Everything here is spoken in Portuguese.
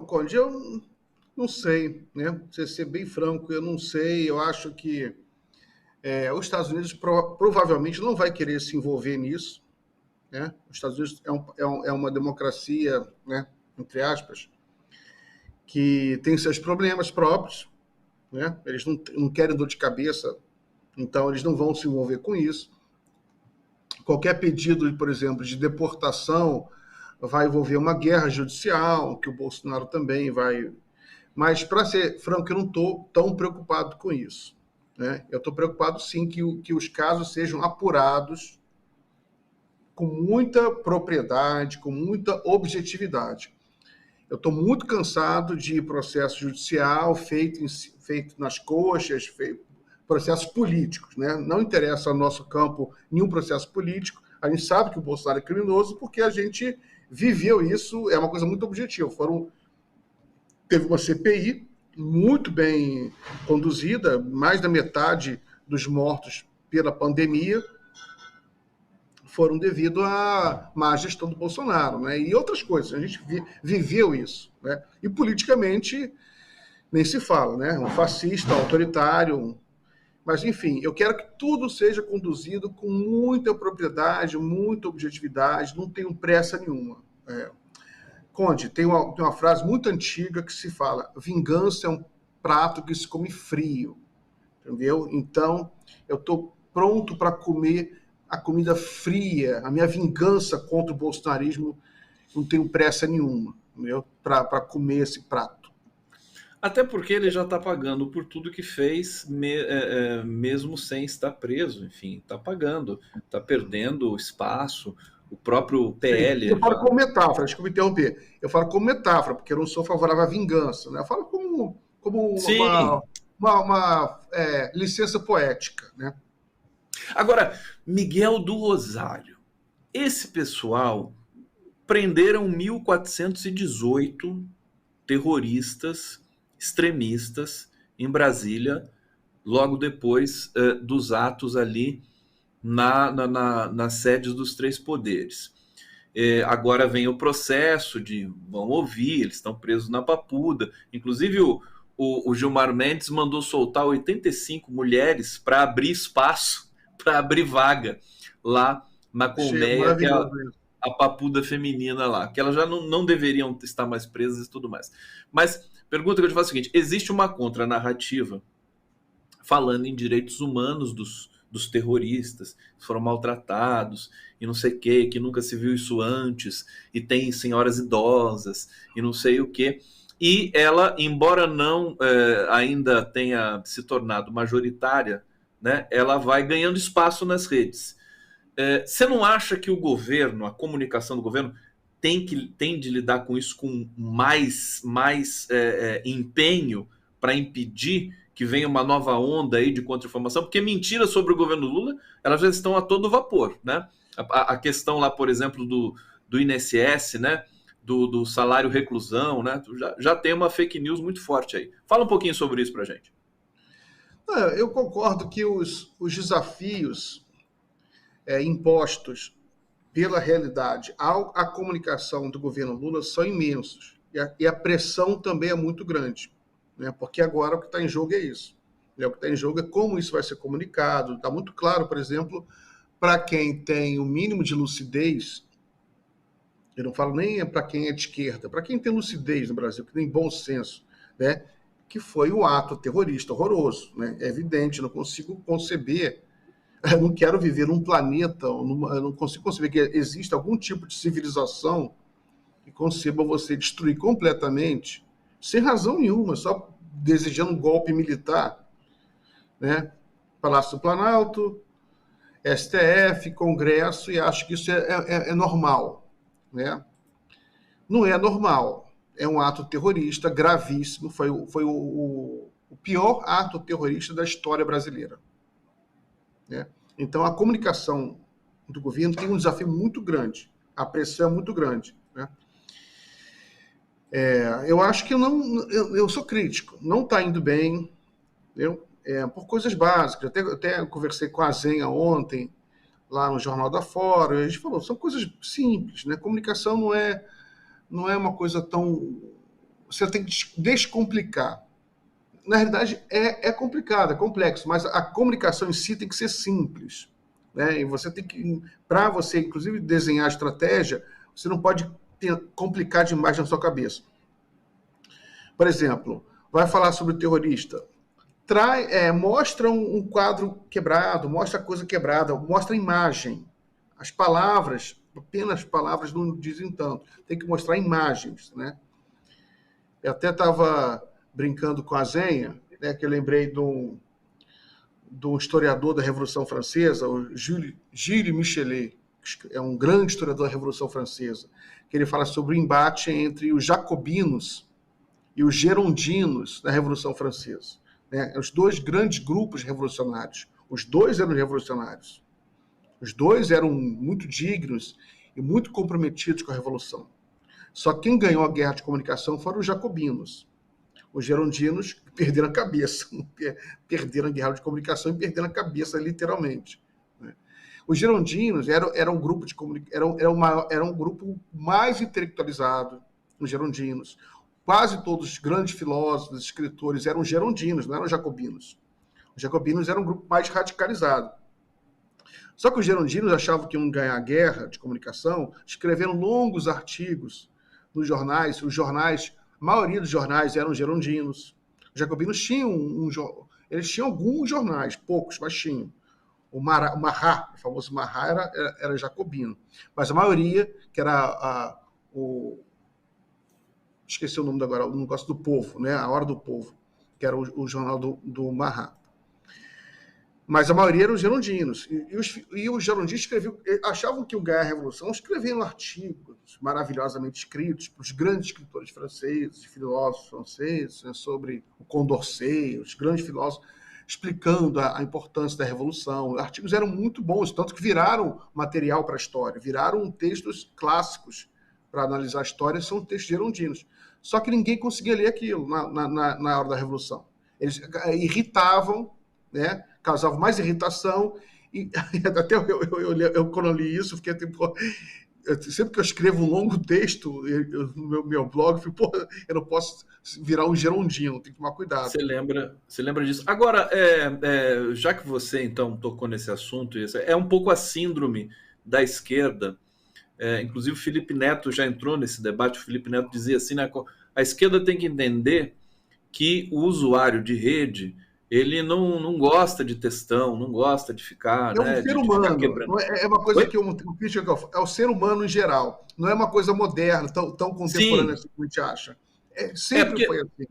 Conde, eu não sei, né? Pra ser bem franco, eu não sei. Eu acho que os Estados Unidos provavelmente não vai querer se envolver nisso, né? Os Estados Unidos é uma democracia, né? Entre aspas, que tem seus problemas próprios, né? Eles não querem dor de cabeça, então eles não vão se envolver com isso. Qualquer pedido, por exemplo, de deportação vai envolver uma guerra judicial, que o Bolsonaro também vai. Mas, para ser franco, eu não estou tão preocupado com isso, né? Eu estou preocupado, sim, que os casos sejam apurados com muita propriedade, com muita objetividade. Eu estou muito cansado de processo judicial feito nas coxas, processos políticos, né? Não interessa ao nosso campo nenhum processo político. A gente sabe que o Bolsonaro é criminoso porque a gente viveu isso, é uma coisa muito objetiva. Teve uma CPI muito bem conduzida, mais da metade dos mortos pela pandemia foram devido à má gestão do Bolsonaro, né? E outras coisas. A gente viveu isso, né? E politicamente nem se fala, né? Um fascista, autoritário. Mas, enfim, eu quero que tudo seja conduzido com muita propriedade, muita objetividade, não tenho pressa nenhuma. Conde, tem uma frase muito antiga que se fala: vingança é um prato que se come frio, entendeu? Então, eu estou pronto para comer a comida fria, a minha vingança contra o bolsonarismo, não tenho pressa nenhuma, entendeu? Para comer esse prato. Até porque ele já está pagando por tudo que fez, mesmo sem estar preso. Enfim, está pagando, está perdendo espaço. O próprio Sim, PL eu falo já. como metáfora, desculpa me interromper. Eu falo como metáfora, porque eu não sou favorável à vingança, né? Eu falo como Sim. uma licença poética, né? Agora, Miguel do Rosário. Esse pessoal prenderam 1.418 terroristas extremistas em Brasília, logo depois dos atos ali nas sedes dos três poderes. Agora vem o processo de vão ouvir, eles estão presos na Papuda. Inclusive o Gilmar Mendes mandou soltar 85 mulheres para abrir espaço, para abrir vaga lá na Achei colmeia, que é maravilhoso isso. a papuda feminina lá, que elas já não deveriam estar mais presas e tudo mais. Mas pergunta que eu te faço é a seguinte: existe uma contranarrativa falando em direitos humanos dos terroristas, que foram maltratados e não sei o que nunca se viu isso antes, e tem senhoras idosas e não sei o que. E ela, embora não ainda tenha se tornado majoritária, né, ela vai ganhando espaço nas redes. Você não acha que o governo, a comunicação do governo, tem de lidar com isso com mais empenho para impedir que venha uma nova onda aí de contra-informação? Porque mentiras sobre o governo Lula, elas já estão a todo vapor, né? A questão lá, por exemplo, do INSS, né? Do salário reclusão, né? Já tem uma fake news muito forte aí. Fala um pouquinho sobre isso pra gente. Eu concordo que os desafios impostos pela realidade à comunicação do governo Lula são imensos. E a pressão também é muito grande, né? Porque agora o que está em jogo é isso. Né? O que está em jogo é como isso vai ser comunicado. Está muito claro, por exemplo, para quem tem o mínimo de lucidez, eu não falo nem para quem é de esquerda, para quem tem lucidez no Brasil, que tem bom senso, né? Que foi o ato terrorista horroroso. Né? É evidente, eu não consigo conceber. Eu não quero viver num planeta, eu não consigo conceber que exista algum tipo de civilização que conceba você destruir completamente, sem razão nenhuma, só desejando um golpe militar, né? Palácio do Planalto, STF, Congresso, e acho que isso é normal, né? Não é normal. É um ato terrorista gravíssimo, foi o pior ato terrorista da história brasileira, né? Então, a comunicação do governo tem um desafio muito grande, a pressão é muito grande, né? Eu acho que eu sou crítico, não está indo bem, por coisas básicas. Até conversei com a Zenha ontem, lá no Jornal da Fora, e a gente falou, são coisas simples, né? Comunicação não é uma coisa tão você tem que descomplicar. Na realidade, é complicado, é complexo, mas a comunicação em si tem que ser simples. Né? E você tem que, para você, inclusive, desenhar a estratégia, você não pode complicar demais na sua cabeça. Por exemplo, vai falar sobre o terrorista. Mostra um quadro quebrado, mostra a coisa quebrada, mostra a imagem. As palavras, apenas palavras não dizem tanto. Tem que mostrar imagens. Né? Eu até estava brincando com a Zenha, né, que eu lembrei do historiador da Revolução Francesa, o Gilles Michelet, que é um grande historiador da Revolução Francesa, que ele fala sobre o embate entre os jacobinos e os gerondinos da Revolução Francesa. Né? Os dois grandes grupos revolucionários. Os dois eram revolucionários. Os dois eram muito dignos e muito comprometidos com a Revolução. Só quem ganhou a guerra de comunicação foram os jacobinos. Os gerondinos perderam a cabeça, perderam a guerra de comunicação e perderam a cabeça, literalmente. Os gerondinos eram um grupo era um grupo mais intelectualizado, os gerondinos. Quase todos os grandes filósofos, escritores eram gerondinos, não eram jacobinos. Os jacobinos eram um grupo mais radicalizado. Só que os gerondinos achavam que iam ganhar a guerra de comunicação, escreveram longos artigos nos jornais. Os jornais, a maioria dos jornais eram gerondinos. Os jacobinos tinham eles tinham alguns jornais, poucos, mas tinham. O Marat, o famoso Marat, era jacobino. Mas a maioria, que era esqueci o nome agora, o negócio do Povo, né? A Hora do Povo, que era o jornal do Marat. Mas a maioria eram gerondinos. E os gerondinos achavam que iam ganhar a Revolução, escreveram artigos maravilhosamente escritos para os grandes escritores franceses, filósofos franceses, né, sobre o Condorcet, os grandes filósofos, explicando a importância da Revolução. Os artigos eram muito bons, tanto que viraram material para a história, viraram textos clássicos para analisar a história, são textos gerondinos. Só que ninguém conseguia ler aquilo na hora da Revolução. Eles irritavam, né? Causavam mais irritação, e até eu quando eu li isso, fiquei tipo, sempre que eu escrevo um longo texto no meu blog, eu fico, eu não posso virar um gerondino, tem que tomar cuidado. Você lembra disso? Agora, já que você então tocou nesse assunto, é um pouco a síndrome da esquerda. Inclusive o Felipe Neto já entrou nesse debate. O Felipe Neto dizia assim, né, a esquerda tem que entender que o usuário de rede, ele não gosta de textão, não gosta de ficar... É um ser humano, é uma coisa que é o ser humano em geral, não é uma coisa moderna, tão contemporânea assim que a gente acha. Sempre foi assim.